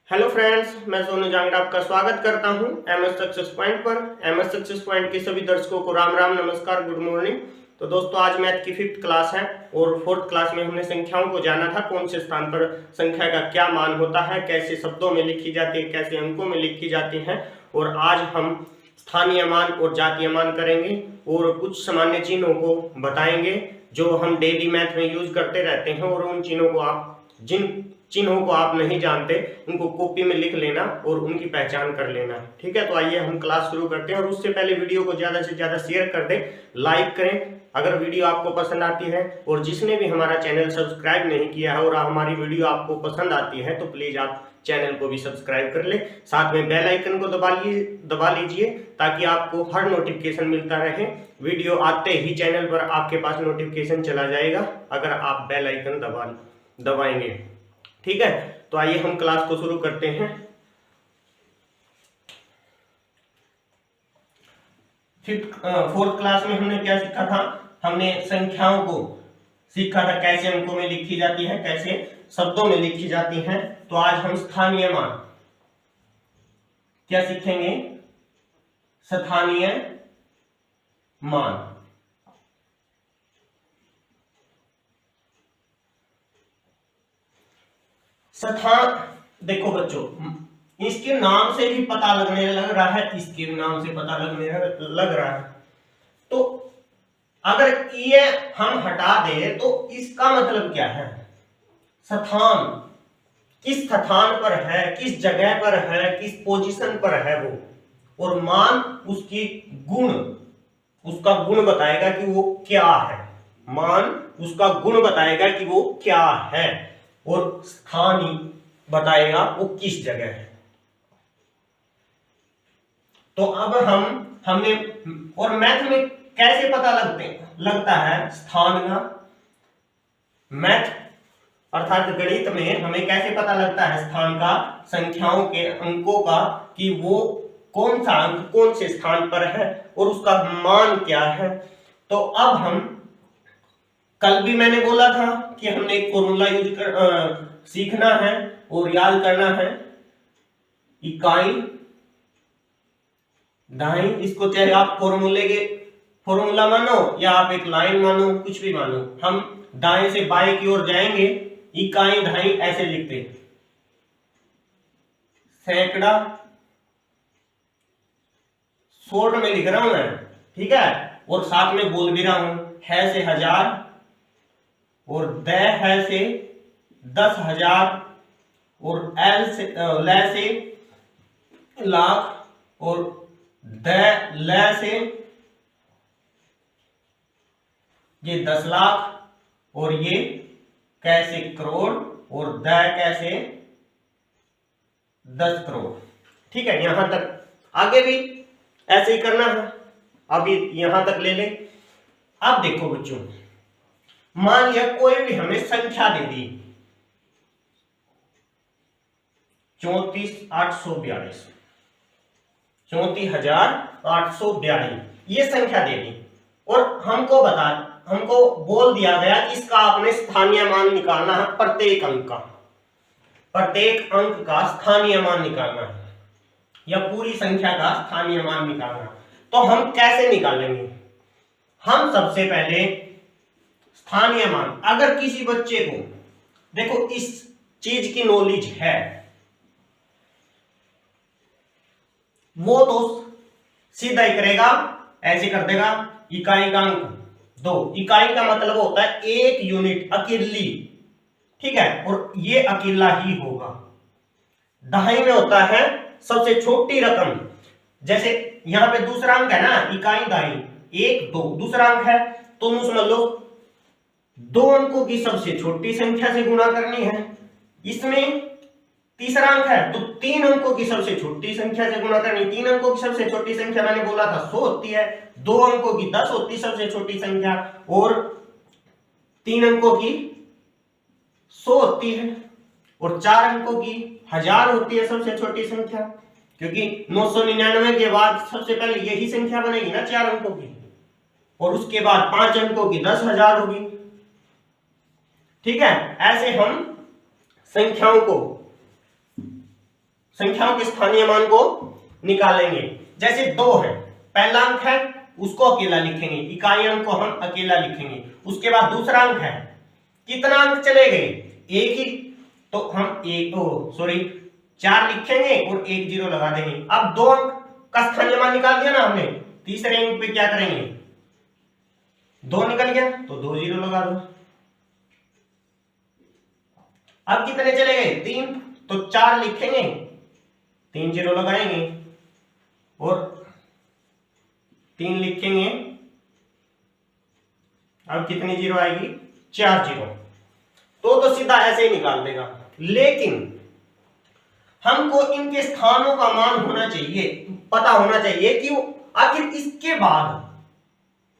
Hello friends, मैं सोनू जांगड़ा आपका स्वागत करता हूं एमएस सक्सेस पॉइंट पर। एमएस सक्सेस पॉइंट के सभी दर्शकों को राम राम, नमस्कार, गुड मॉर्निंग। तो दोस्तों, आज मैथ की 5th क्लास है और 4th क्लास में हमने संख्याओं को जाना था। कौन से स्थान पर संख्या का क्या मान होता है, कैसे शब्दों में लिखी जाती है, कैसे अंकों में लिखी जाती है। और आज हम स्थानीय मान और जातीय मान करेंगे और कुछ सामान्य चिन्हों को बताएंगे जो हम डेली मैथ में यूज करते रहते हैं। और उन चिन्हों को जिन चिन्हों को आप नहीं जानते उनको कॉपी में लिख लेना और उनकी पहचान कर लेना। ठीक है, तो आइए हम क्लास शुरू करते हैं। और उससे पहले वीडियो को ज्यादा से ज्यादा शेयर कर दें, लाइक करें अगर वीडियो आपको पसंद आती है। और जिसने भी हमारा चैनल सब्सक्राइब नहीं किया है और हमारी वीडियो आपको पसंद आती है तो प्लीज आप चैनल को भी सब्सक्राइब कर ले। साथ में बेल आइकन को दबा लीजिए ताकि आपको हर नोटिफिकेशन मिलता रहे। वीडियो आते ही चैनल पर आपके पास नोटिफिकेशन चला जाएगा अगर आप बेल आइकन दबाएंगे। ठीक है, तो आइए हम क्लास को शुरू करते हैं। 4th क्लास में हमने क्या सीखा था? हमने संख्याओं को सीखा था कैसे अंकों में लिखी जाती है, कैसे शब्दों में लिखी जाती है। तो आज हम स्थानीय मान क्या सीखेंगे? स्थानीय मान। देखो बच्चों, इसके नाम से भी पता लगने लग रहा है, इसके नाम से पता लगने लग रहा है। तो अगर ये हम हटा दें तो इसका मतलब क्या है? स्थान, किस स्थान पर है, किस जगह पर है, किस पोजीशन पर है वो। और मान उसकी गुण, उसका गुण बताएगा कि वो क्या है। मान उसका गुण बताएगा कि वो क्या है और स्थान बताएगा वो किस जगह है। तो अब हमने और मैथ में कैसे पता लगता है स्थान का? मैथ अर्थात गणित में हमें कैसे पता लगता है स्थान का? संख्याओं के अंकों का, कि वो कौन सा अंक कौन से स्थान पर है और उसका मान क्या है। तो अब हम कल भी मैंने बोला था कि हमने एक फॉर्मूला सीखना है और याद करना है। इकाई दहाई, इसको चाहे आप फॉर्मूला मानो या आप एक लाइन मानो, कुछ भी मानो। हम दाएं से बाएं की ओर जाएंगे, इकाई दहाई ऐसे लिखते हैं। सैकड़ा शॉर्ट में लिख रहा हूं मैं, ठीक है, और साथ में बोल भी रहा हूं। है से हजार और द है से 10,000 और ल से लाख और ल से ये 10 लाख और ये कैसे करोड़ और द कैसे 10 करोड़। ठीक है, यहां तक। आगे भी ऐसे ही करना है, अभी यहां तक ले लें। अब देखो बच्चों, मान लिया कोई भी हमें संख्या दे दी 34,842, 34,842 ये संख्या दे दी और हमको बोल दिया गया इसका आपने स्थानीय मान निकालना है। प्रत्येक अंक का स्थानीय मान निकालना है या पूरी संख्या का स्थानीय मान निकालना है। तो हम कैसे निकालेंगे? हम सबसे पहले स्थानीय मान, अगर किसी बच्चे को देखो इस चीज की नॉलेज है, वो तो सीधा ही करेगा, ऐसे कर देगा। इकाई का अंक 2, इकाई का मतलब होता है 1 यूनिट, अकेली। ठीक है, और ये अकेला ही होगा। दहाई में होता है सबसे छोटी रकम। जैसे यहां पे दूसरा अंक है ना, इकाई दहाई 1 2, दूसरा अंक है तो समझ लो 2 अंकों की सबसे छोटी संख्या से गुणा करनी है। इसमें तीसरा अंक है तो 3 अंकों की सबसे छोटी संख्या से गुणा करनी। 3 अंकों की सबसे छोटी संख्या मैंने बोला था 100 होती है, 2 अंकों की 10 होती है सबसे छोटी संख्या, और 3 अंकों की 100 होती है, और 4 अंकों की 1000 होती है सबसे छोटी संख्या। क्योंकि 999 के बाद सबसे पहले यही संख्या बनेगी ना 4 अंकों की, और उसके बाद 5 अंकों की 10,000 होगी। ठीक है, ऐसे हम संख्याओं को संख्याओं के स्थानीय मान को निकालेंगे। जैसे 2 है, पहला अंक है उसको अकेला लिखेंगे, इकाई अंक को हम अकेला लिखेंगे। उसके बाद दूसरा अंक है, कितना अंक चले गए, एक ही, तो हम 4 लिखेंगे और 1 0 लगा देंगे। अब 2 अंक का स्थानीय मान निकाल दिया ना हमने, तीसरे अंक पे क्या करेंगे, 2 निकल गया तो 2 0 लगा दो। अब कितने चले गए, 3, तो 4 लिखेंगे, 3 0 लगाएंगे और 3 लिखेंगे। अब कितनी 0 आएगी, 4 0। तो सीधा ऐसे ही निकाल देगा। लेकिन हमको इनके स्थानों का मान होना चाहिए, पता होना चाहिए कि आखिर इसके बाद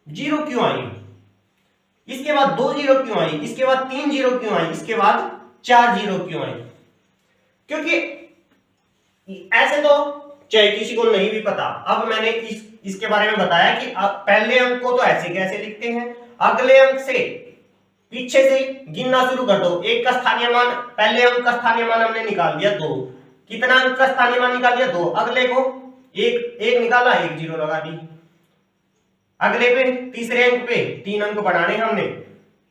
0 क्यों आई, इसके बाद 2 0 क्यों आई, इसके बाद 3 0 क्यों आई, इसके बाद 4 0 क्यों आई। क्योंकि ऐसे तो चाहे किसी को नहीं भी पता। अब मैंने इसके बारे में बताया कि पहले अंक को तो ऐसे कैसे लिखते हैं, अगले अंक से पीछे से गिनना शुरू कर दो। एक का स्थानीय मान, पहले अंक का स्थानीय मान हमने निकाल दिया 2, कितना अंक का स्थानीय मान निकाल दिया 2, अगले को एक निकाला, 1 0 लगा दी। अगले पे तीसरे अंक पे 3 अंक बढ़ाने हमने,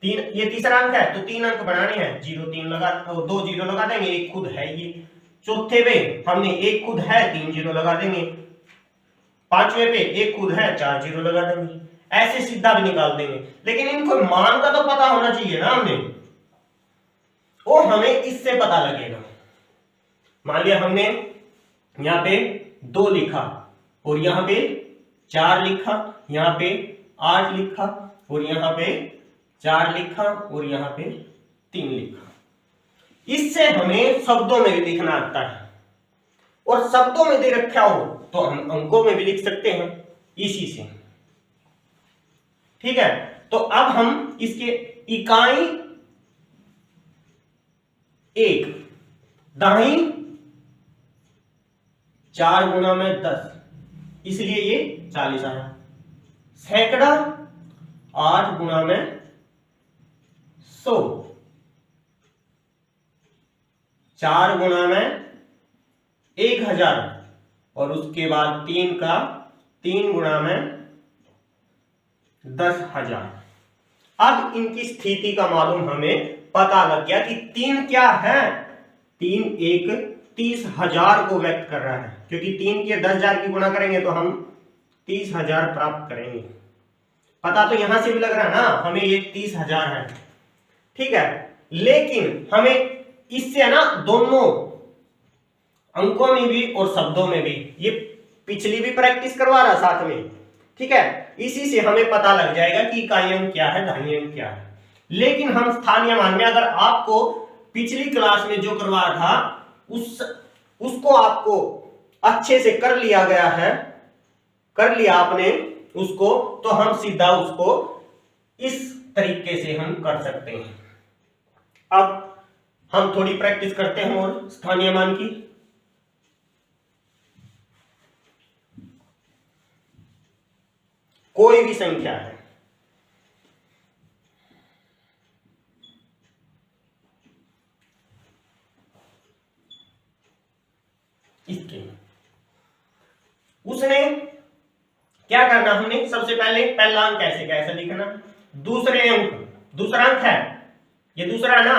3, ये तीसरा अंक है तो 3 अंक बढ़ाने हैं, 0 3 लगा, 2 0 लगा देंगे, एक खुद है ये। चौथे पे हमने एक खुद है, 3 0 लगा देंगे। पांचवे पे एक खुद है, 4 0 लगा देंगे। ऐसे सीधा भी निकाल देंगे। लेकिन इनको मान का तो पता होना चाहिए ना हमने, वो हमें इससे पता लगेगा। मान लिया हमने यहाँ पे 2 लिखा और यहाँ पे 4 लिखा, यहाँ पे 8 लिखा और यहाँ पे 4 लिखा और यहाँ पे 3 लिखा। इससे हमें शब्दों में भी लिखना आता है, और शब्दों में दे रखा हो तो हम अंकों में भी लिख सकते हैं इसी से। ठीक है, तो अब हम इसके इकाई 1 दाई 4 गुना में 10, इसलिए ये 40 आया। सैकड़ा 8 गुना में 100, 4 गुना में 1000 और उसके बाद 3 गुना में 10,000। अब इनकी स्थिति का मालूम हमें पता लग गया कि 3 क्या है, 3 एक 30,000 को व्यक्त कर रहा है, क्योंकि 3 के 10,000 की गुणा करेंगे तो हम 30,000 प्राप्त करेंगे। पता तो यहां से भी लग रहा है ना हमें ये 30,000 है। ठीक है, लेकिन हमें इससे ना दोनों अंकों में भी और शब्दों में भी, ये पिछली भी प्रैक्टिस करवा रहा साथ में। ठीक है, इसी से हमें पता लग जाएगा कि इकाई अंक क्या है, दाई अंक क्या है। लेकिन हम स्थानीय मान में, अगर आपको पिछली क्लास में जो करवा था उसको आपको अच्छे से कर लिया गया है, कर लिया आपने उसको, तो हम सीधा उसको इस तरीके से हम कर सकते हैं। अब हम थोड़ी प्रैक्टिस करते हैं और स्थानीय मान की। कोई भी संख्या है, इसके उसने क्या करना, हमने सबसे पहले पहला अंक कैसे लिखना, दूसरा अंक है, ये दूसरा है ना,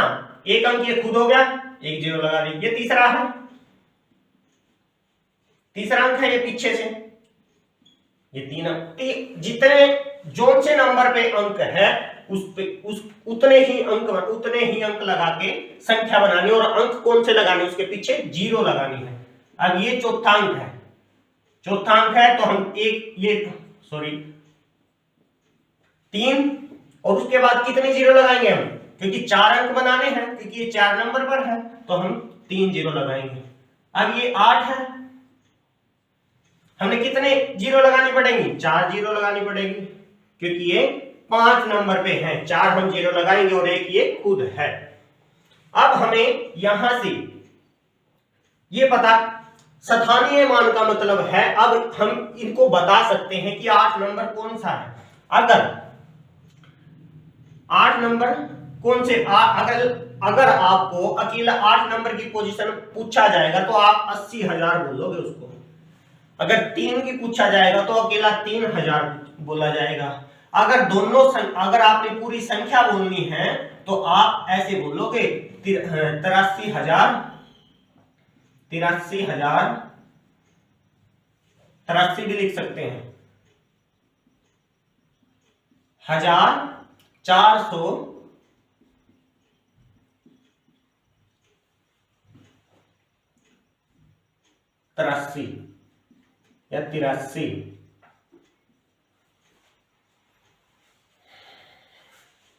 एक अंक ये खुद हो गया, 1 0 लगा दी। ये तीसरा है, तीसरा अंक है ये पीछे से, ये 3 अंक। जितने जोन से नंबर पे अंक है उतने ही अंक लगा के संख्या बनानी, और अंक कौन से लगाने, उसके पीछे 0 लगानी है। अब ये चौथा अंक है तो हम 3 और उसके बाद कितने 0 लगाएंगे हम, क्योंकि 4 अंक बनाने हैं, क्योंकि ये 4 नंबर पर है तो हम 3 0 लगाएंगे। अब ये 8 है, हमने कितने 0 लगानी पड़ेंगी, 4 0 लगानी पड़ेगी, क्योंकि ये 5 नंबर पे है, 4 हम 0 लगाएंगे और 1 ये खुद है। अब हमें यहां से ये पता, स्थानीय मान का मतलब है, अब हम इनको बता सकते हैं कि 8 नंबर कौन सा है। अगर 8 नंबर कौन से अगर आपको अकेला 8 नंबर की पोजीशन पूछा जाएगा तो आप 80,000 बोलोगे उसको। अगर 3 की पूछा जाएगा तो अकेला 3,000 बोला जाएगा। अगर आपने पूरी संख्या बोलनी है तो आप ऐसे बोलोगे 83,000 83 भी लिख सकते हैं, 1,483 या 83।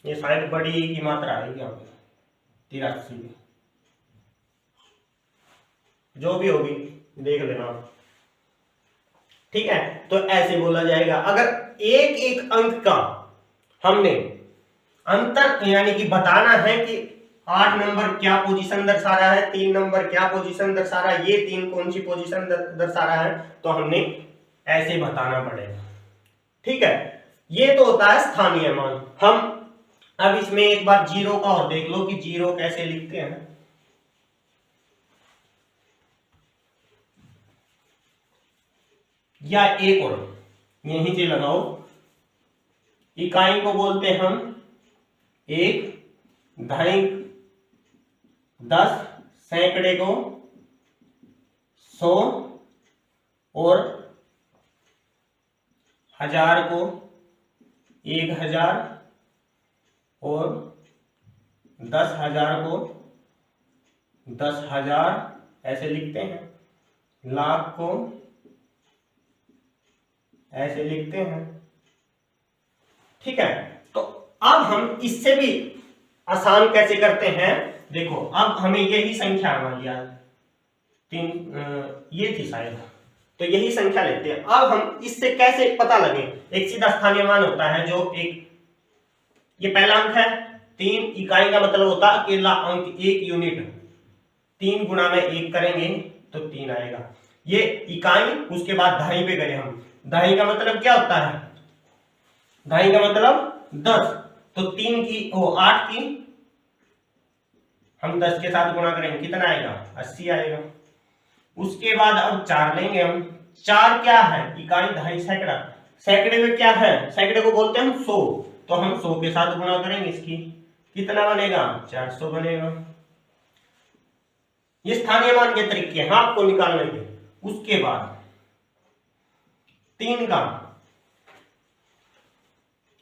ये शायद बड़ी की मात्रा आएगी यहाँ पे 83 में, जो भी होगी देख लेना, ठीक है। तो ऐसे बोला जाएगा। अगर एक एक अंक का हमने अंतर यानी कि बताना है कि 8 नंबर क्या पोजीशन दर्शा रहा है, 3 नंबर क्या पोजीशन दर्शा रहा है, ये 3 कौन सी पोजीशन दर्शा रहा है, तो हमने ऐसे बताना पड़ेगा, ठीक है। ये तो होता है स्थानीय मान। हम अब इसमें एक बार जीरो का और देख लो कि जीरो कैसे लिखते हैं। या एक और यहीं से लगाओ, इकाई को बोलते हम 1, दशमलव, 10, सैकड़े को 100 और 1000 को 1000 और 10,000 को 10,000 ऐसे लिखते हैं, लाख को ऐसे लिखते हैं, ठीक है। तो अब हम इससे भी आसान कैसे करते हैं, देखो अब हमें यही संख्या मान लिया 3, ये थी शायद, तो यही संख्या लेते हैं। अब हम इससे कैसे पता लगे, एक सीधा स्थानीय मान होता है जो एक, ये पहला अंक है 3, इकाई का मतलब होता है अकेला अंक, 1 यूनिट, 3 गुणा में 1 करेंगे तो 3 आएगा, ये इकाई। उसके बाद दहाई पे करें हम, दहाई का मतलब क्या होता है, दहाई का मतलब 10, तो 3 की 8 की हम 10 के साथ गुणा करेंगे, कितना आएगा 80 आएगा। उसके बाद अब 4 लेंगे हम, 4 क्या है, इकाई, दहाई, सैकड़ा, सैकड़े में क्या है, सैकड़े को बोलते हैं हम 100, तो हम 100 के साथ गुणा करेंगे इसकी, कितना बनेगा 400 बनेगा। ये स्थानीय मान के तरीके हैं आपको निकालने के। उसके बाद 3 का,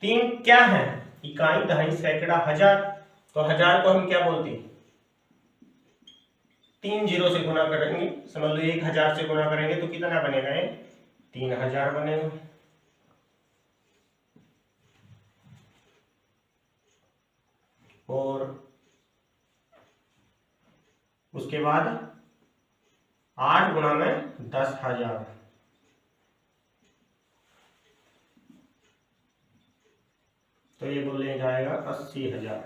3 क्या है, इकाई, दहाई, सैकड़ा, 1000, तो 1000 को हम क्या बोलते हैं, 3 जीरो से गुणा करेंगे, समझ लो 1000 से गुणा करेंगे तो कितना बनेगा, ये 3000 बनेगा। और उसके बाद 8 गुणा में 10,000, तो ये बोले जाएगा 80,000,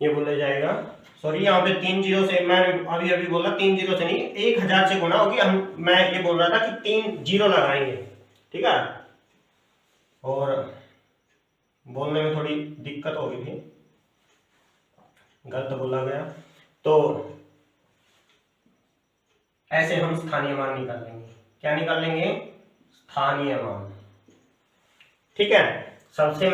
ये बोले जाएगा, सॉरी यहाँ पे 3 जीरो से, मैं अभी बोला 3 जीरो से नहीं, 1000 से गुणा होगी। मैं ये बोल रहा था कि 3 जीरो लगाएंगे, ठीक है। और बोलने में थोड़ी दिक्कत हो गई थी, गलत बोला गया, तो ऐसे हम स्थानीय मान निकाल लेंगे। क्या निकाल लेंगे, स्थानीय मान, ठीक है। सबसे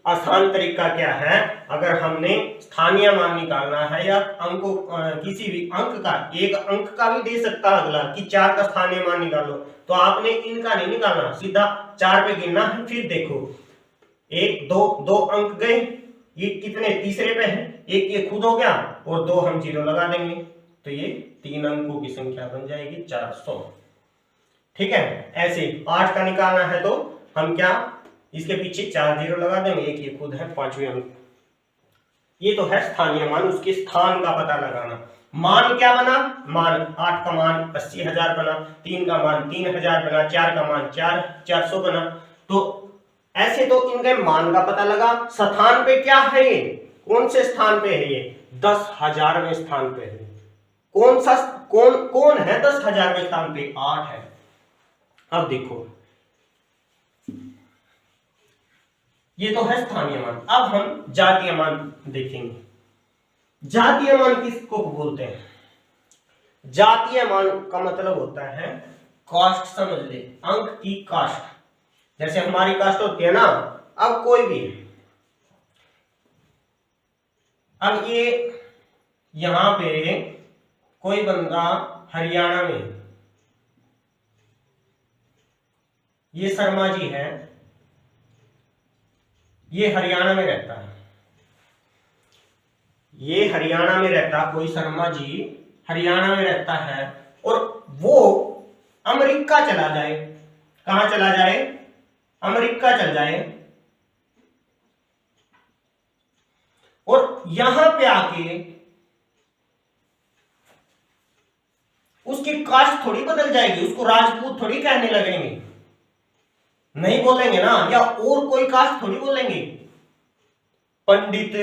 आसान तरीका क्या है, अगर हमने स्थानीय मान निकालना है या अंकों, किसी भी अंक का, एक अंक का भी दे सकता है अगला कि 4 का स्थानीय मान निकालो, तो आपने इनका नहीं निकालना, सीधा 4 पे गिनना है। फिर देखो 1 2 अंक गए, ये कितने तीसरे पे है, एक ये खुद हो गया और 2 हम जीरो लगा देंगे, तो ये 3 अंकों की संख्या बन जाएगी 400, ठीक है। ऐसे 8 का निकालना है तो हम क्या, इसके पीछे 4 जीरो लगा देंगे, एक ये खुद है 5वें अंक। ये तो है स्थानीय मान, उसके स्थान का पता लगाना। मान क्या बना, मान 8 का मान 80,000 बना, 3 का मान 3,000 बना, 4 का मान 400 बना। तो ऐसे तो इनके मान का पता लगा। स्थान पे क्या है, ये कौन से स्थान पे है, ये 10,000वें स्थान पे है। कौन सा कौन है 10,000वें स्थान पे, 8 है। अब देखो ये तो है स्थानीय मान। अब हम जातीय मान देखेंगे। जातीय मान किसको बोलते हैं? जातीय मान का मतलब होता है कास्ट, समझ ले, अंक की कास्ट। जैसे हमारी कास्ट होती है ना, अब कोई भी, अब ये यहां पे कोई बंदा हरियाणा में, ये शर्मा जी है, ये हरियाणा में रहता है, ये हरियाणा में रहता, कोई शर्मा जी हरियाणा में रहता है, और वो अमेरिका चला जाए। कहां चला जाए? अमेरिका चल जाए, और यहां पे आके उसकी कास्ट थोड़ी बदल जाएगी, उसको राजपूत थोड़ी कहने लगेंगे, नहीं बोलेंगे ना, या और कोई कास्ट थोड़ी बोलेंगे। पंडित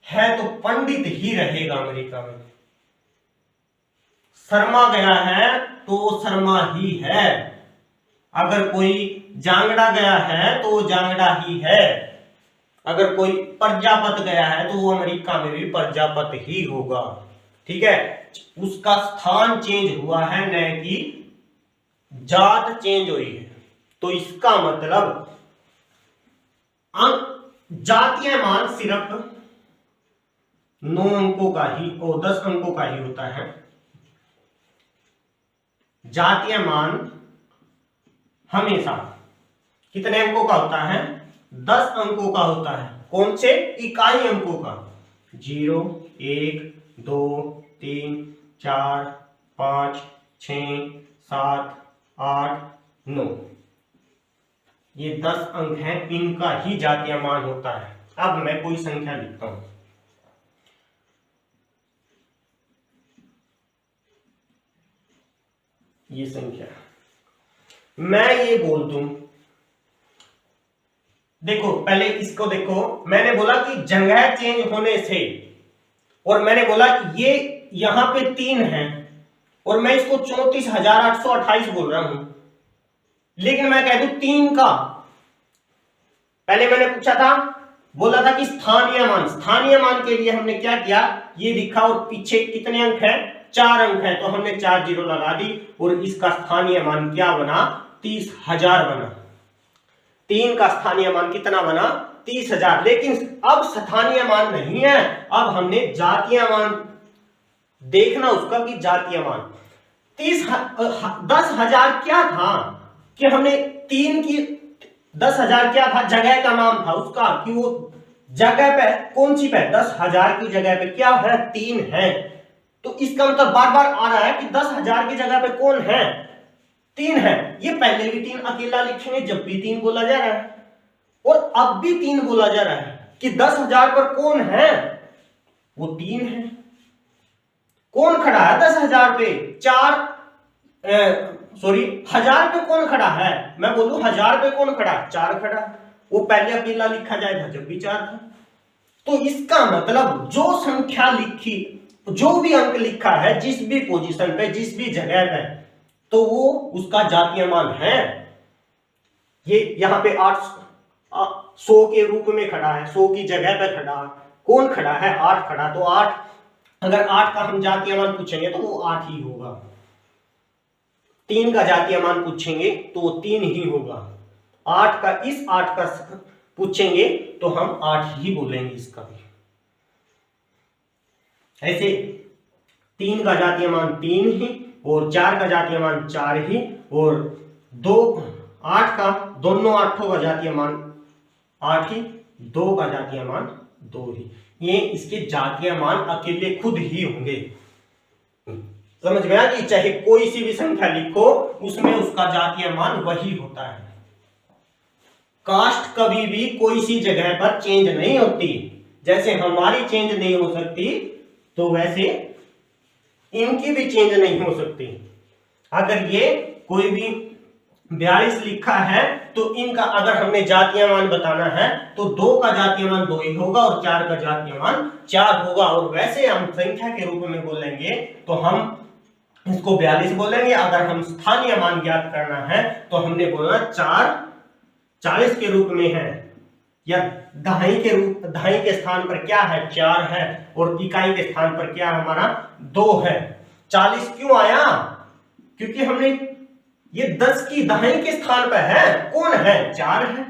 है तो पंडित ही रहेगा अमेरिका में। शर्मा गया है तो शर्मा ही है। अगर कोई जांगड़ा गया है तो वो जांगड़ा ही है। अगर कोई प्रजापत गया है तो वो अमेरिका में भी प्रजापत ही होगा। ठीक है, उसका स्थान चेंज हुआ है, न कि जात चेंज हुई है। तो इसका मतलब जातीय मान सिर्फ 9 अंकों का ही और 10 अंकों का ही होता है। जातीय मान हमेशा कितने अंकों का होता है? 10 अंकों का होता है। कौन से? इकाई अंकों का। 0, 1, 2, 3, 4, 5, 6, 7, 8, 9, ये 10 अंक हैं, इनका ही जातीय मान होता है। अब मैं कोई संख्या लिखता हूं। ये संख्या मैं ये बोल दूं, देखो पहले इसको देखो, मैंने बोला कि जगह चेंज होने से, और मैंने बोला कि ये यहां पे 3 है और मैं इसको 34,828 बोल रहा हूं, लेकिन मैं कह दूं 3 का, पहले मैंने पूछा था, बोला था कि स्थानीय मान, स्थानीय मान के लिए हमने क्या किया, ये लिखा और पीछे कितने अंक है? 4 अंक है, तो हमने 4 जीरो लगा दी और इसका स्थानीय मान क्या बना? 30,000 बना। 3 का स्थानीय मान कितना बना? 30,000। लेकिन अब स्थानीय मान नहीं है, अब हमने जातीय मान देखना उसका, कि जातीय मान 10,000 क्या था कि हमने 3 की 10,000 क्या था? जगह का नाम था उसका, कि वो जगह पे कौन सी पे? 10,000 की जगह पे क्या है? 3 है। तो इसका मतलब बार बार आ रहा है कि 10,000 की जगह पे कौन है? 3 है। ये पहले भी 3 अकेला लिखेंगे जब भी 3 बोला जा रहा है, और अब भी 3 बोला जा रहा है, कि 10,000 पर कौन है? वो 3 है। कौन खड़ा है 10,000 पे? 1000 पे कौन खड़ा है? मैं बोलूं 1000 पे कौन खड़ा? 4 खड़ा। वो पहले अकेला लिखा जाए था जब भी 4 था। तो इसका मतलब जो संख्या लिखी, जो भी अंक लिखा है, जिस भी पोजीशन पे, जिस भी जगह पे, तो वो उसका जातीय मान है। ये यहां पे 100 के रूप में खड़ा है, 100 की जगह पे खड़ा, कौन खड़ा है? 8 खड़ा। तो 8, अगर 8 का हम जातीय मान पूछेंगे तो वो 8 ही होगा। 3 का जातीय मान पूछेंगे तो वो 3 ही होगा। 8 का, इस 8 का पूछेंगे तो हम 8 ही बोलेंगे इसका भी। ऐसे 3 का जातीय मान 3 ही, और 4 का जातीय मान 4 ही, और 8 का, दोनों 8 का जातीय मान 8 ही, 2 का जातीय मान 2 ही। ये इसके जातीय मान अकेले खुद ही होंगे। समझ गया कि चाहे कोई सी भी संख्या लिखो, उसमें उसका जातीय मान वही होता है। कास्ट कभी भी कोई सी जगह पर चेंज नहीं होती। जैसे हमारी चेंज नहीं हो सकती, तो वैसे इनकी भी चेंज नहीं हो सकती। अगर ये कोई भी 42 लिखा है, तो इनका अगर हमने जातीय मान बताना है तो 2 का जातीय मान 2 ही होगा और 4 का जातीय मान 4 होगा। और वैसे हम संख्या के रूप में बोलेंगे तो हम इसको 42 बोलेंगे। अगर हम स्थानीय मान ज्ञात करना है तो हमने बोलना 4 40 के रूप में है, या दहाई के स्थान पर क्या है 4 है और इकाई के स्थान पर क्या हमारा 2 है। 40 क्यों आया? क्योंकि हमने ये 10 की दहाई के स्थान पर है, कौन है 4 है,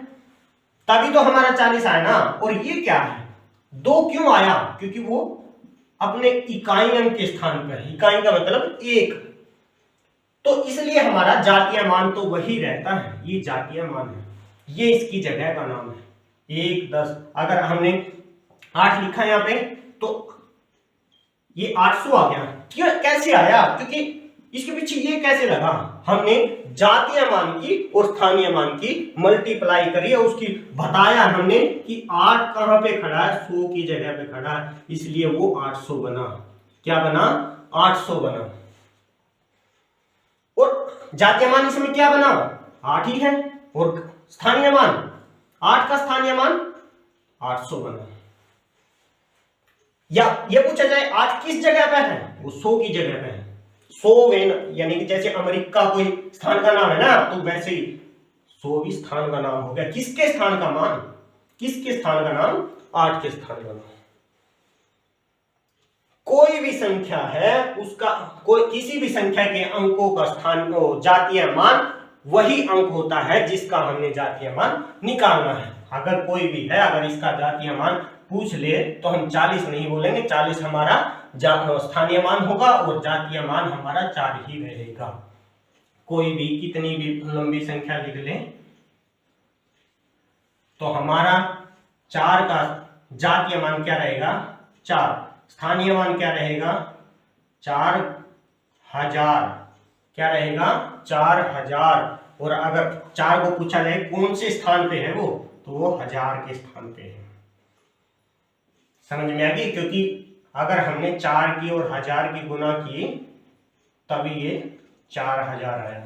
तभी तो हमारा 40 आया ना। और ये क्या है 2 क्यों आया? क्योंकि वो अपने इकाई अंक के स्थान पर है, इकाई का मतलब 1, तो इसलिए हमारा जातीय मान तो वही रहता है, ये जातीय मान है, ये इसकी जगह का नाम है। 1 10 अगर हमने 8 लिखा यहाँ पे तो ये 800 आ गया। क्यों कैसे आया? क्योंकि इसके पीछे ये कैसे लगा, हमने जातीय मान की और स्थानीय मान की मल्टीप्लाई करी है, उसकी बताया हमने कि 8 कहां पे खड़ा है 100 की जगह पे खड़ा है, इसलिए वो 800 बना। क्या बना? 800 बना। और जातीय मान इसमें क्या बना 8 ही है और स्थानीय मान 8 का स्थानीय मान 800 बना। या ये पूछा जाए 8 किस जगह पे है, वो 100 की जगह पे है। 100 यानी कि जैसे अमेरिका कोई स्थान का नाम है ना, तो वैसे ही 100 भी स्थान का नाम हो गया। किसके स्थान का मान, किसके स्थान का नाम 8 के स्थान का नाम। कोई भी संख्या है उसका कोई किसी भी संख्या के अंकों का स्थान जातीय मान वही अंक होता है जिसका हमने जातीय मान निकालना है। अगर कोई भी है, अगर इसका जातीय मान पूछ ले तो हम 40 नहीं बोलेंगे, 40 हमारा स्थानीय मान होगा और जातीय मान हमारा 4 ही रहेगा। कोई भी कितनी भी लंबी संख्या लिख ले तो हमारा 4 का जातीय मान क्या रहेगा 4, स्थानीय मान क्या रहेगा 4000, क्या रहेगा 4000। और अगर 4 को पूछा जाए कौन से स्थान पे है वो, तो वो 1000 के स्थान पे है। समझ में आ गई? क्योंकि अगर हमने 4 की और 1000 की गुना की तभी ये 4000 आया।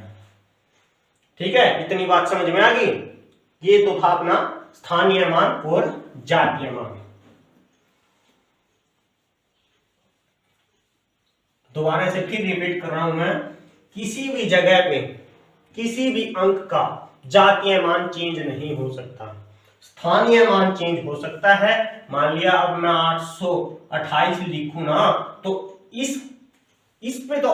ठीक है, इतनी बात समझ में आ गई। ये तो था अपना स्थानीय मान और जातीय मान। दोबारा से फिर रिपीट कर रहा हूं मैं, किसी भी जगह पे किसी भी अंक का जातीय मान चेंज नहीं हो सकता, स्थानीय मान चेंज हो सकता है। मान लिया अब मैं 828 लिखूं ना, तो इस पे तो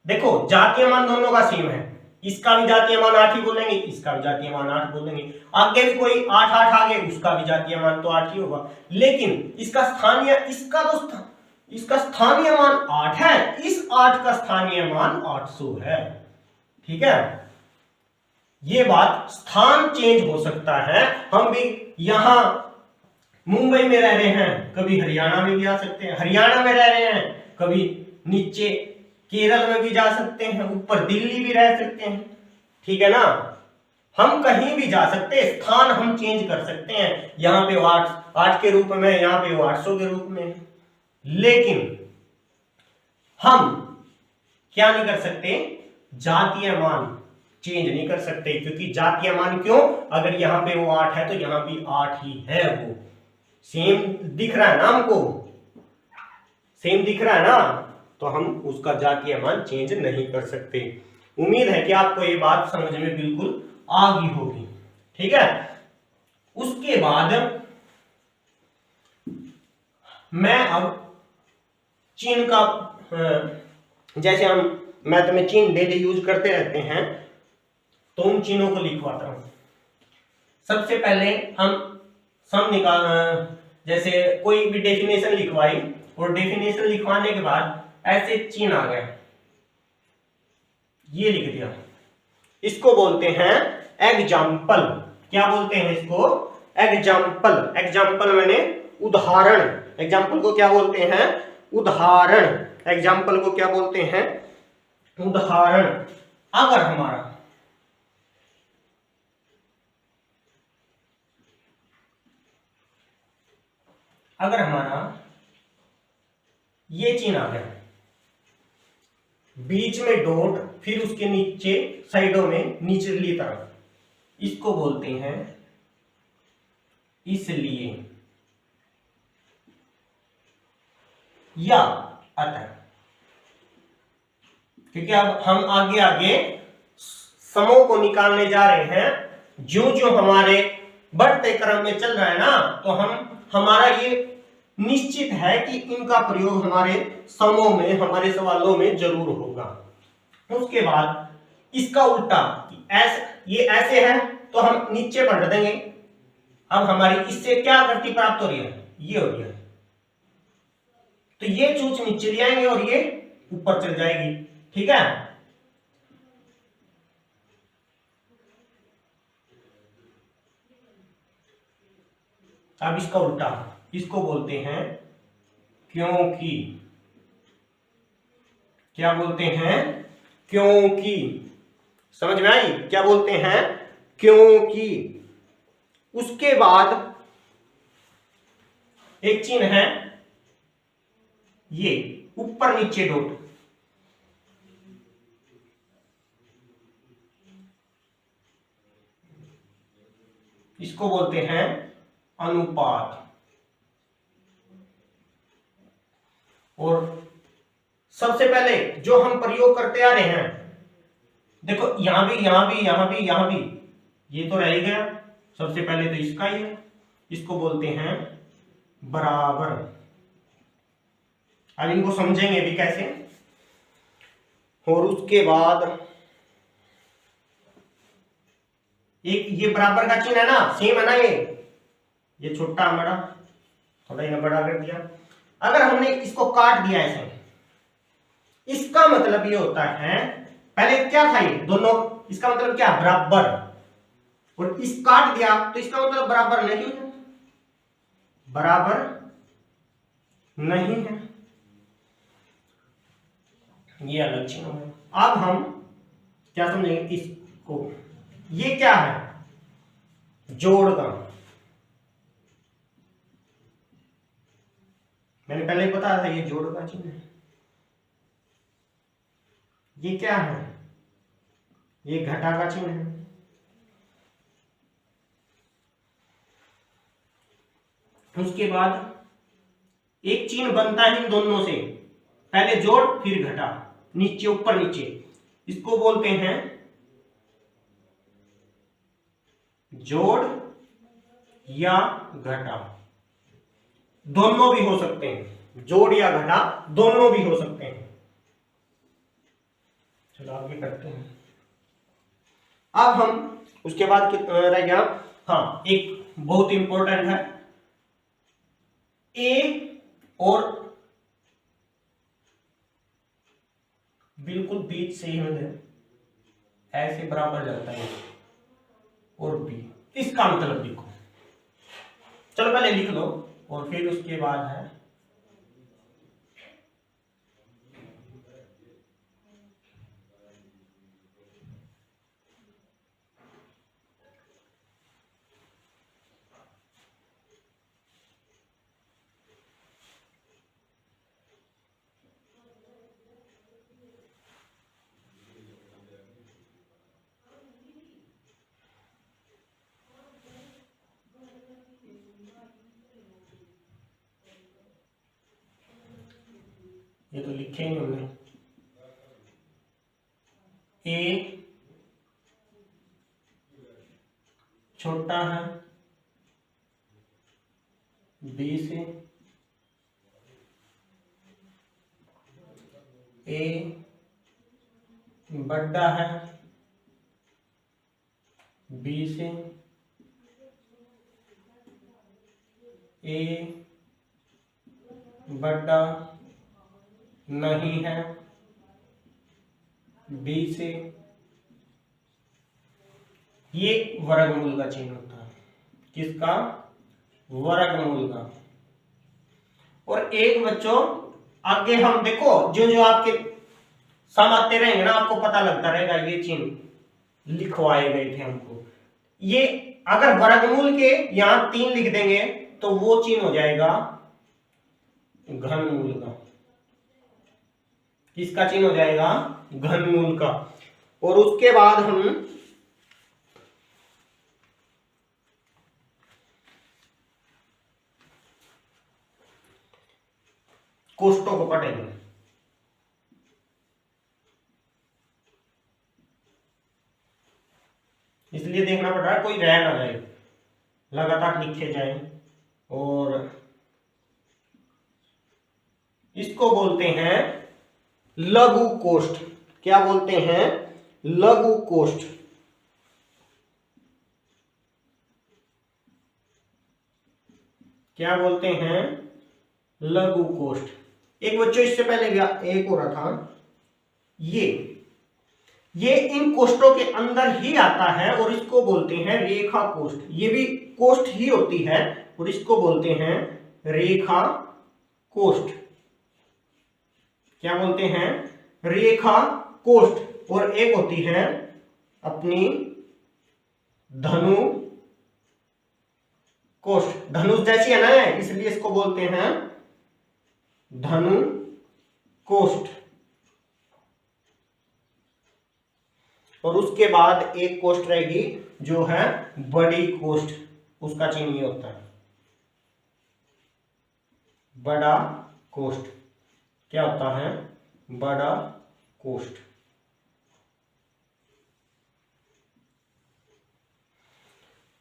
देखो जातीय मान दोनों का सेम है, इसका भी जातीय मान 8 ही बोलेंगे, इसका भी जातीय मान 8 बोलेंगे। आगे भी कोई 8 8 आगे उसका भी जातीय मान तो 8 ही होगा, लेकिन इसका स्थानीय मान 8 है, इस 8 का स्थानीय मान 800 है। ठीक है, ये बात स्थान चेंज हो सकता है। हम भी यहां मुंबई में रह रहे हैं, कभी हरियाणा में भी आ सकते हैं, हरियाणा में रह रहे हैं कभी नीचे केरल में भी जा सकते हैं, ऊपर दिल्ली भी रह सकते हैं। ठीक है ना, हम कहीं भी जा सकते हैं, स्थान हम चेंज कर सकते हैं। यहाँ पे 8 के रूप में, यहाँ पे 800 के रूप में, लेकिन हम क्या नहीं कर सकते, जातीय मान चेंज नहीं कर सकते। क्योंकि जातीय मान क्यों, अगर यहाँ पे वो 8 है तो यहाँ भी 8 ही है, वो सेम दिख रहा है ना, हमको सेम दिख रहा है ना, तो हम उसका जातीय मान चेंज नहीं कर सकते। उम्मीद है कि आपको ये बात समझ में बिल्कुल आ गई होगी। ठीक है, उसके बाद मैं अब चिन्ह का, जैसे हम मैथ में चिन्ह डेली यूज करते रहते हैं, तो उन चिन्हों को लिखवाता हूं। सबसे पहले हम सम निकाल, जैसे कोई भी डेफिनेशन लिखवाई और डेफिनेशन लिखवाने के बाद ऐसे चिन्ह आ गया, ये लिख दिया, इसको बोलते हैं एग्जाम्पल। क्या बोलते हैं इसको? एग्जाम्पल। एग्जाम्पल मैंने उदाहरण, एग्जाम्पल को क्या बोलते हैं? उदाहरण। एग्जाम्पल को क्या बोलते हैं? उदाहरण। अगर हमारा ये चिन्ह आ गया, बीच में डॉट, फिर उसके नीचे साइडों में निचली तरफ, इसको बोलते हैं इसलिए या अतः। क्योंकि अब हम आगे आगे समों को निकालने जा रहे हैं। जो जो हमारे बढ़ते क्रम में चल रहा है ना, तो हमारा ये निश्चित है कि इनका प्रयोग हमारे समों में, हमारे सवालों में जरूर होगा। उसके बाद इसका उल्टा, ये ऐसे है तो हम नीचे पलट देंगे। अब हमारी इससे क्या आकृति प्राप्त हो रही है, ये हो रही है, तो ये चूच नीचे ले आएंगे और ये ऊपर चल जाएगी। ठीक है, अब इसका उल्टा, इसको बोलते हैं क्योंकि। क्या बोलते हैं, क्योंकि। समझ में आई, क्या बोलते हैं, क्योंकि। उसके बाद एक चिन्ह है ये ऊपर नीचे डॉट, इसको बोलते हैं अनुपात। और सबसे पहले जो हम प्रयोग करते आ रहे हैं, देखो यहां भी, यहां भी, यहां भी, यहां भी, ये तो रह ही गया। सबसे पहले तो इसका ही है, इसको बोलते हैं बराबर। अब इनको समझेंगे भी कैसे। और उसके बाद एक ये बराबर का चिन्ह है ना, सेम है ना, ये छोटा बड़ा, थोड़ा ही बड़ा कर दिया। अगर हमने इसको काट दिया ऐसे, इसका मतलब ये होता है, पहले क्या था ये दोनों, इसका मतलब क्या, बराबर। और इस काट दिया तो इसका मतलब बराबर नहीं है, बराबर नहीं है, ये अलग चिन्ह है। अब हम क्या समझेंगे इसको, ये क्या है, जोड़ का। मैंने पहले ही बताया था ये जोड़ का चिन्ह है। ये क्या है, ये घटा का चिन्ह है। उसके बाद एक चिन्ह बनता है इन दोनों से, पहले जोड़ फिर घटा, नीचे ऊपर नीचे, इसको बोलते हैं जोड़ या घटा। दोनों भी हो सकते हैं, जोड़ या घटा दोनों भी हो सकते हैं। चलो आगे करते हैं। अब हम उसके बाद रह गया, हाँ एक बहुत इंपॉर्टेंट है, ए और बिल्कुल बीच से ही ऐसे बराबर जाता है, और बी, इसका मतलब लिखो। चलो पहले लिख लो और फिर उसके बाद है ये तो लिखे ही हमने, ए छोटा है बी से, ए बड़ा है बी से, ए बड़ा नहीं है बी से। ये वर्गमूल का चिन्ह होता है, किसका, वर्गमूल का। और एक बच्चों आगे हम देखो, जो जो आपके सम आते रहेंगे ना, आपको पता लगता रहेगा, ये चिन्ह लिखवाए गए थे हमको। ये अगर वर्गमूल के यहां 3 लिख देंगे तो वो चिन्ह हो जाएगा घनमूल का। किसका चिन्ह हो जाएगा, घनमूल का। और उसके बाद हम कोष्टों को पढ़ेंगे, इसलिए देखना पड़ रहा है कोई रह ना जाए। लगातार लिखे जाएं, और इसको बोलते हैं लघु कोष्ठ। क्या बोलते हैं? लघु कोष्ठ। क्या बोलते हैं? लघु कोष्ठ। एक बच्चों इससे पहले एक हो रहा था, ये इन कोष्ठों के अंदर ही आता है और इसको बोलते हैं रेखा कोष्ठ। ये भी कोष्ठ ही होती है और इसको बोलते हैं रेखा कोष्ठ। क्या बोलते हैं? रेखा कोष्ठ। और एक होती है अपनी धनु कोष्ठ। धनुष जैसी है ना, इसलिए इसको बोलते हैं धनु कोष्ठ। और उसके बाद एक कोष्ठ रहेगी जो है बड़ी कोष्ठ। उसका चिन्ह ये होता है बड़ा कोष्ठ। क्या होता है? बड़ा कोष्ठ।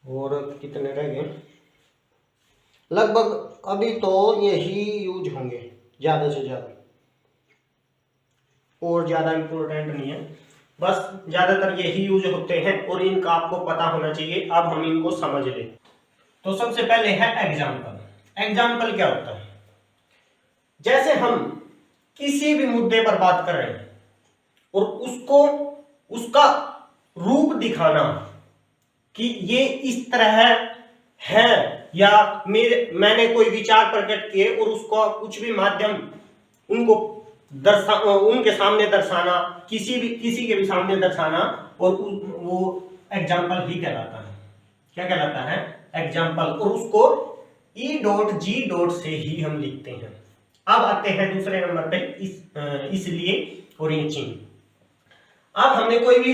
और कितने रह गए? लगभग अभी तो यही यूज होंगे ज्यादा से ज्यादा, और ज्यादा इंपॉर्टेंट नहीं है, बस ज्यादातर यही यूज होते हैं और इनका आपको पता होना चाहिए। अब हम इनको समझ लें। तो सबसे पहले है एग्जाम्पल। एग्जाम्पल क्या होता है? जैसे हम किसी भी मुद्दे पर बात कर रहे हैं और उसको उसका रूप दिखाना कि ये इस तरह है, या मैंने कोई विचार प्रकट किए और उसको कुछ भी माध्यम उनको उनके सामने दर्शाना, किसी के भी सामने दर्शाना, और वो एग्जाम्पल ही कहलाता है। क्या कहलाता है? एग्जाम्पल। और उसको E.G. से ही हम लिखते हैं। अब आते हैं दूसरे नंबर पे इसलिए और ये चिन्ह। अब हमने कोई भी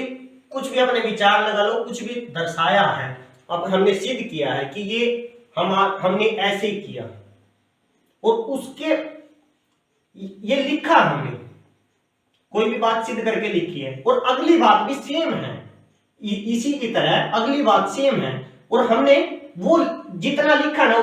कुछ भी अपने विचार लगा लो, कुछ भी दर्शाया है, अब हमने सिद्ध किया है कि ये हमने ऐसे किया, और उसके ये लिखा हमने, कोई भी बात सिद्ध करके लिखी है और अगली बात भी सेम है, इसी की तरह अगली बात सेम है, और हमने वो जितना लिखा ना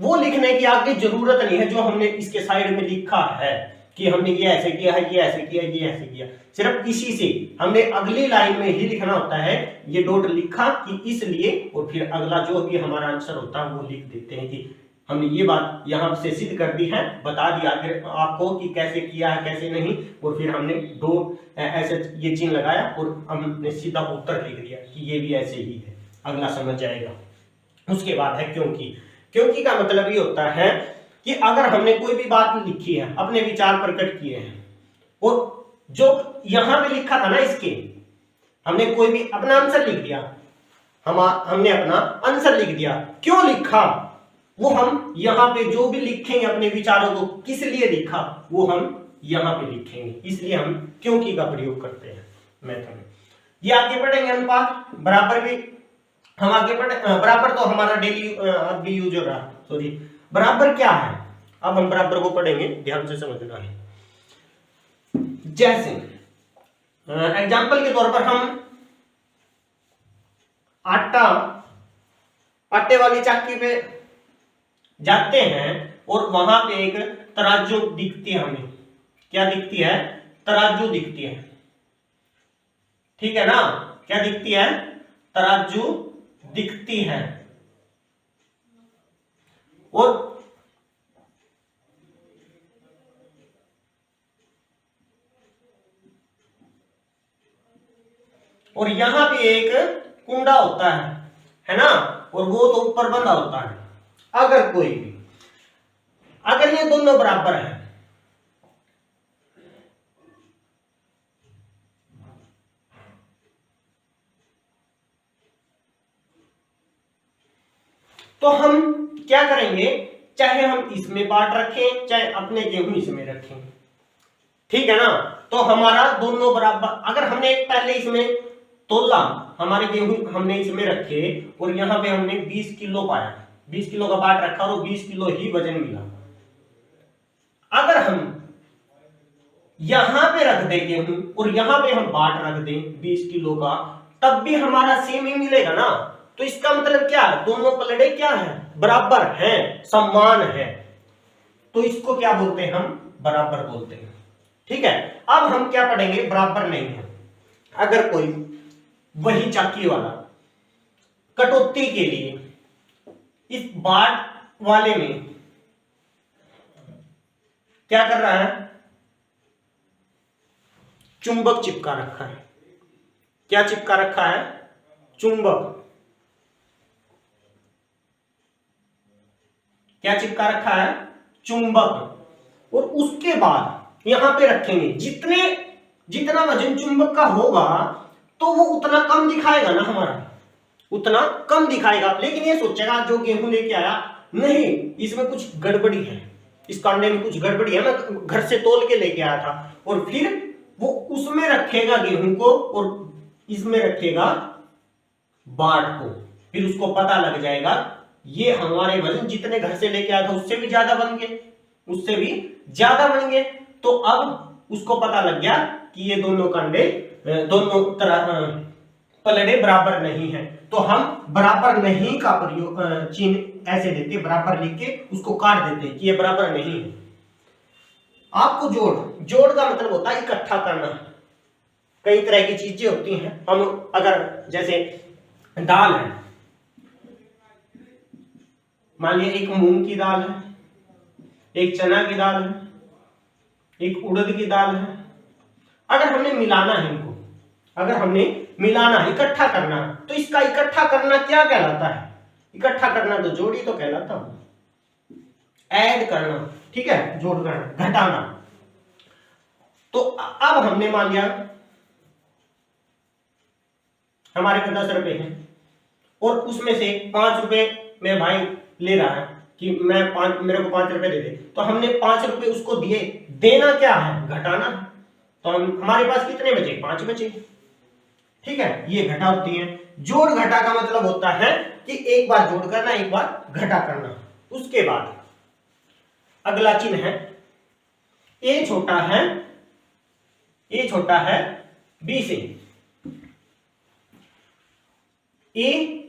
वो लिखने की आगे जरूरत नहीं है जो हमने इसके साइड में लिखा है कि हमने ये ऐसे किया है, ये ऐसे किया, ये ऐसे किया। सिर्फ इसी से हमने अगली लाइन में ही लिखना होता है। ये डॉट लिखा कि इसलिए, और फिर अगला जो भी हमारा आंसर होता है वो लिख देते हैं कि हमने ये बात यहां से सिद्ध कर दी है, बता दिया आपको कि कैसे किया है कैसे नहीं, और फिर हमने दो ऐसे ये चिन्ह लगाया और हमने सीधा उत्तर लिख दिया कि ये भी ऐसे ही है, अगला समझ जाएगा। उसके बाद है क्योंकि। क्योंकि का मतलब ये होता है कि अगर हमने कोई भी बात लिखी है, अपने विचार प्रकट किए हैं, और जो यहां पे लिखा था ना, इसके हमने कोई भी अपना आंसर लिख दिया, हमने अपना आंसर लिख दिया। क्यों लिखा वो हम यहां पे जो भी लिखेंगे अपने विचारों को किस लिए लिखा वो हम यहां पे लिखेंगे, इसलिए हम क्योंकि का प्रयोग करते हैं मेथड में। ये आगे बढ़ेंगे अनुपात बराबर भी हम आगे बढ़े। बराबर तो हमारा डेली अभी यूज हो रहा है, सॉरी बराबर क्या है, अब हम बराबर को पढ़ेंगे, ध्यान से समझना है। जैसे एग्जाम्पल के तौर पर हम आटे वाली चक्की पे जाते हैं और वहां पे एक तराजू दिखती है हमें। क्या दिखती है? तराजू दिखती है, ठीक है ना? क्या दिखती है? तराजू दिखती है। और यहां पे एक कुंडा होता है ना, और वो तो ऊपर बंधा होता है। अगर कोई भी, अगर ये दोनों बराबर है तो हम क्या करेंगे, चाहे हम इसमें बाट रखें चाहे अपने गेहूं इसमें रखें, ठीक है ना? तो हमारा दोनों बराबर, अगर हमने पहले इसमें तोला, हमारे गेहूं हमने इसमें रखे और यहां पे हमने 20 किलो पाया, 20 किलो का बाट रखा और 20 किलो ही वजन मिला। अगर हम यहां पे रख दें गेहूं और यहां पे हम बाट रख दें 20 किलो का, तब भी हमारा सेम ही मिलेगा ना। तो इसका मतलब क्या है, दोनों पलड़े क्या है, बराबर हैं, समान है, तो इसको क्या बोलते हैं, हम बराबर बोलते हैं। ठीक है, अब हम क्या पढ़ेंगे, बराबर नहीं है। अगर कोई वही चाकी वाला कटौती के लिए इस बाट वाले में क्या कर रहा है, चुंबक चिपका रखा है। क्या चिपका रखा है, चुंबक। क्या चिपका रखा है, चुंबक। और उसके बाद यहां पे रखेंगे, जितना वजन चुंबक का होगा तो वो उतना कम दिखाएगा ना, हमारा उतना कम दिखाएगा। लेकिन ये सोचेगा जो गेहूं लेके आया, नहीं इसमें कुछ गड़बड़ी है, इस कांडे में कुछ गड़बड़ी है, मैं घर से तोल के लेके आया था। और फिर वो उसमें रखेगा गेहूं को और इसमें रखेगा बाट को। फिर उसको पता लग जाएगा ये हमारे वजन जितने घर से लेके आया था उससे भी ज्यादा बन गए, उससे भी ज्यादा बन गए। तो अब उसको पता लग गया कि ये दोनों कांडे, दोनों तरह पलड़े बराबर नहीं है। तो हम बराबर नहीं का प्रयोग चिन्ह ऐसे देते, बराबर लिख के उसको काट देते कि ये बराबर नहीं है। आपको जोड़ का मतलब होता है इकट्ठा करना। कई तरह की चीजें होती हैं, हम अगर जैसे दाल है, मान लिया एक मूंग की दाल है, एक चना की दाल है, एक उड़द की दाल है। अगर हमने मिलाना है इनको, अगर हमने मिलाना है, इकट्ठा करना, तो इसका इकट्ठा करना क्या कहलाता है, इकट्ठा करना तो जोड़ ही तो कहलाता है, ऐड करना। ठीक है, जोड़ करना, घटाना। तो अब हमने मान लिया हमारे पास 10 रुपए हैं और उसमें से 5 रुपए मेरे भाई ले रहा है कि मेरे को 5 रुपए दे दे। तो हमने 5 रुपए उसको दिए, देना क्या है, घटाना। तो हमारे पास कितने बचे, 5 बचे। ठीक है, ये घटा होती है। जोड़ घटा का मतलब होता है कि एक बार जोड़ करना, एक बार घटा करना। उसके बाद अगला चिन्ह है, ए छोटा है बी से। ए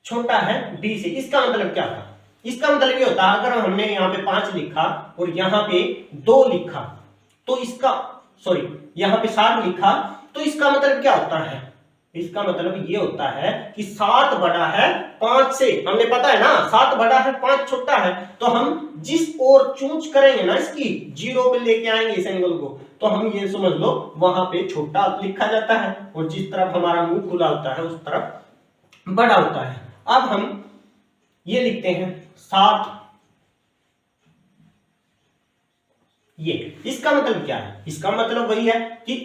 छोटा है बी से, इसका मतलब क्या था, इसका मतलब ये होता है अगर हमने यहाँ पे 5 लिखा और यहाँ पे 2 लिखा तो इसका, सॉरी यहाँ पे 7 लिखा, तो इसका मतलब क्या होता है, इसका मतलब ये होता है कि 7 बड़ा है 5 से। हमने पता है ना, 7 बड़ा है 5 छोटा है। तो हम जिस ओर चूंच करेंगे ना, इसकी 0 पे लेके आएंगे इस एंगल को, तो हम ये समझ लो वहां पे छोटा लिखा जाता है और जिस तरफ हमारा मुंह खुला होता है उस तरफ बड़ा होता है। अब हम ये लिखते हैं 7, ये इसका मतलब क्या है, इसका मतलब वही है कि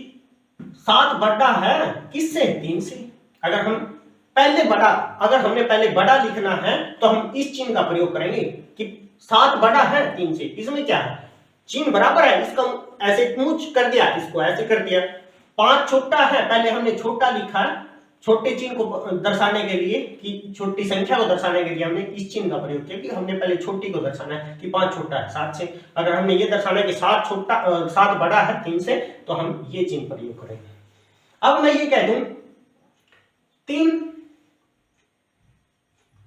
7 बड़ा है किससे, 3 से। अगर हमने पहले बड़ा लिखना है तो हम इस चिन्ह का प्रयोग करेंगे कि 7 बड़ा है 3 से। इसमें क्या है, चिन्ह बराबर है, इसका ऐसे मूंछ कर दिया, इसको ऐसे कर दिया। 5 छोटा है, पहले हमने छोटा लिखा है, छोटे चिन्ह को दर्शाने के लिए, कि छोटी संख्या को दर्शाने के लिए हमने इस चिन्ह का प्रयोग किया कि हमने पहले छोटी को दर्शाना है कि 5 छोटा है 7 से। अगर हमने ये दर्शाना है कि 7 बड़ा है 3 से, तो हम ये चिन्ह प्रयोग करेंगे। अब मैं ये कह दूं 3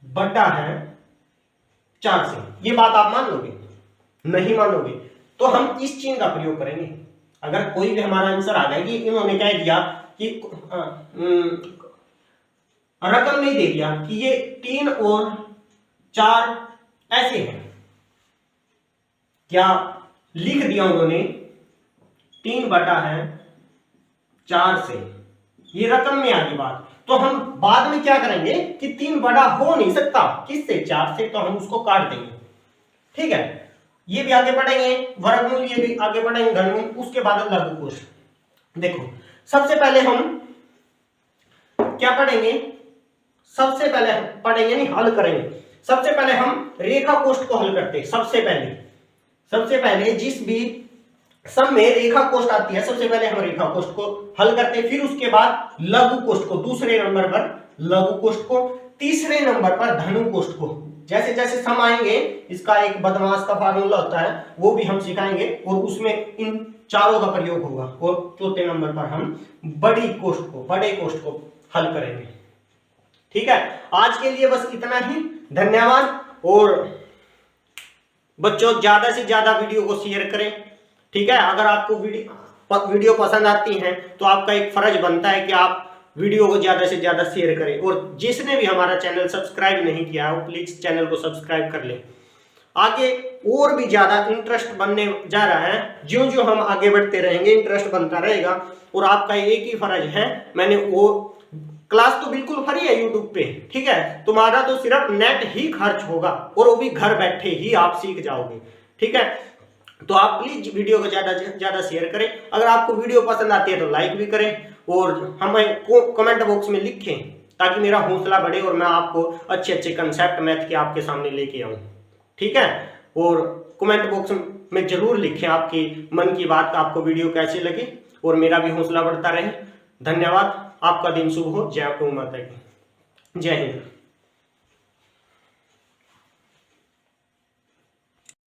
बड़ा है 4 से, ये बात आप मान लोगे, नहीं मानोगे, तो हम इस चिन्ह का प्रयोग करेंगे। अगर कोई भी हमारा आंसर आ जाए कि इन्होंने कह दिया कि रकम नहीं दे दिया कि ये 3 और 4 ऐसे हैं, क्या लिख दिया उन्होंने 3 बटा है 4 से, ये रकम में आ गई बात, तो हम बाद में क्या करेंगे कि 3 बड़ा हो नहीं सकता किससे, 4 से, तो हम उसको काट देंगे। ठीक है, ये भी आगे पढ़ेंगे, वर्गमूल ये भी आगे पढ़ेंगे, घनमूल, उसके बाद लघु कोश। देखो सबसे पहले हम क्या पढ़ेंगे, सबसे पहले हम पढ़ेंगे नहीं, हल करेंगे। सबसे पहले हम रेखा कोष्ठ को हल करते हैं। सबसे पहले जिस भी सम में रेखा कोष्ठ आती है, सबसे पहले हम रेखा कोष्ठ को हल करते हैं, फिर उसके बाद लघु कोष्ठ को, दूसरे नंबर पर लघु कोष्ठ को, तीसरे नंबर पर धनु कोष्ठ को। जैसे जैसे सम आएंगे, इसका एक बदमाश का फार्मूला होता है, वो भी हम सिखाएंगे और उसमें इन चारों का प्रयोग होगा। और चौथे नंबर पर हम बड़े कोष्ठ को हल करेंगे। ठीक है, आज के लिए बस इतना ही, धन्यवाद। और बच्चों ज्यादा से ज्यादा वीडियो को शेयर करें, ठीक है। अगर आपको वीडियो पसंद आती है तो आपका एक फर्ज बनता है कि आप वीडियो को ज्यादा से ज्यादा शेयर करें। और जिसने भी हमारा चैनल सब्सक्राइब नहीं किया है वो प्लीज चैनल को सब्सक्राइब कर लें। आगे और भी ज्यादा इंटरेस्ट बनने जा रहा है, ज्यों ज्यों हम आगे बढ़ते रहेंगे इंटरेस्ट बनता रहेगा। और आपका एक ही फर्ज है, मैंने वो क्लास तो बिल्कुल फ्री है यूट्यूब पे, ठीक है, तुम्हारा तो सिर्फ नेट ही खर्च होगा और वो भी घर बैठे ही आप सीख जाओगे, ठीक है। तो आप प्लीज वीडियो को ज्यादा से ज्यादा शेयर करें। अगर आपको वीडियो पसंद आती है तो लाइक भी करें और हमें कमेंट बॉक्स में लिखें ताकि मेरा हौसला बढ़े और मैं आपको अच्छे अच्छे कंसेप्ट मैथ के आपके सामने लेके आऊं, ठीक है। और कमेंट बॉक्स में जरूर लिखें आपकी मन की बात, आपको वीडियो कैसी लगी और मेरा भी हौसला बढ़ता रहे। धन्यवाद, आपका दिन शुभ हो। जय गौ माता की, जय हिंद।